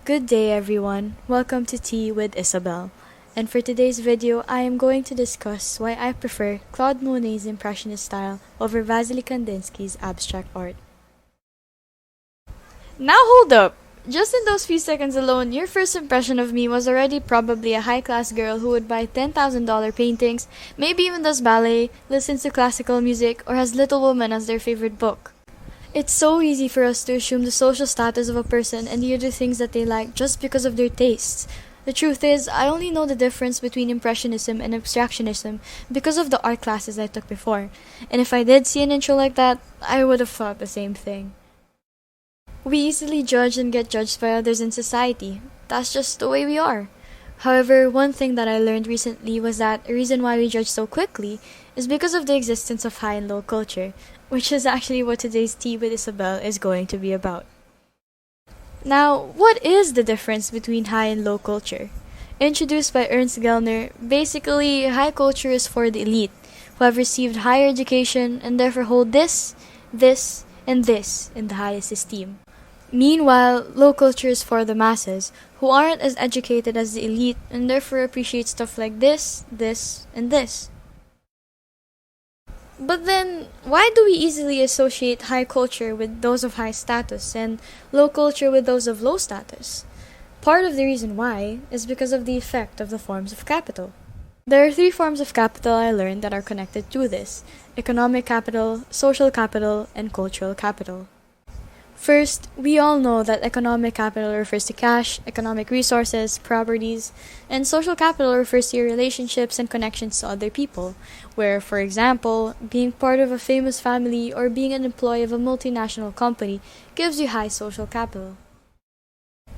Good day everyone, welcome to Tea with Isabel. And for today's video, I am going to discuss why I prefer Claude Monet's Impressionist style over Vasily Kandinsky's abstract art. Now hold up! Just in those few seconds alone, your first impression of me was already probably a high-class girl who would buy $10,000 paintings, maybe even does ballet, listens to classical music, or has Little Women as their favorite book. It's so easy for us to assume the social status of a person and the other things that they like just because of their tastes. The truth is, I only know the difference between Impressionism and Abstractionism because of the art classes I took before, and if I did see an intro like that, I would have thought the same thing. We easily judge and get judged by others in society. That's just the way we are. However, one thing that I learned recently was that a reason why we judge so quickly is because of the existence of high and low culture, which is actually what today's Tea with Isabel is going to be about. Now, what is the difference between high and low culture? Introduced by Ernst Gellner, basically, high culture is for the elite, who have received higher education and therefore hold this, and this in the highest esteem. Meanwhile, low culture is for the masses, who aren't as educated as the elite and therefore appreciate stuff like this, and this. But then, why do we easily associate high culture with those of high status and low culture with those of low status? Part of the reason why is because of the effect of the forms of capital. There are three forms of capital I learned that are connected to this: economic capital, social capital, and cultural capital. First, we all know that economic capital refers to cash, economic resources, properties, and social capital refers to your relationships and connections to other people, where, for example, being part of a famous family or being an employee of a multinational company gives you high social capital.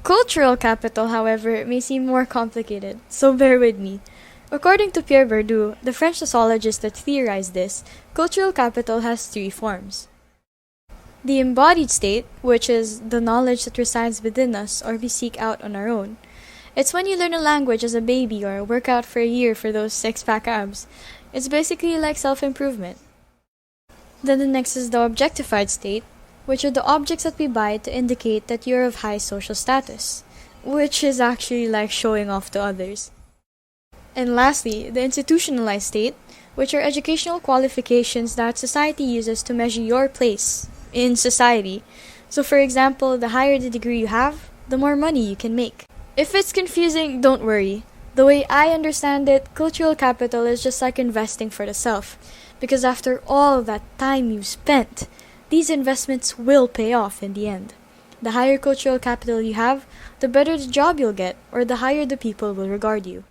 Cultural capital, however, may seem more complicated, so bear with me. According to Pierre Bourdieu, the French sociologist that theorized this, cultural capital has three forms. The embodied state, which is the knowledge that resides within us or we seek out on our own. It's when you learn a language as a baby or work out for a year for those six-pack abs. It's basically like self-improvement. Then the next is the objectified state, which are the objects that we buy to indicate that you're of high social status, which is actually like showing off to others. And lastly, the institutionalized state, which are educational qualifications that society uses to measure your place in society. So for example, the higher the degree you have, the more money you can make. If it's confusing, don't worry. The way I understand it, cultural capital is just like investing for the self. Because after all that time you've spent, these investments will pay off in the end. The higher cultural capital you have, the better the job you'll get, or the higher the people will regard you.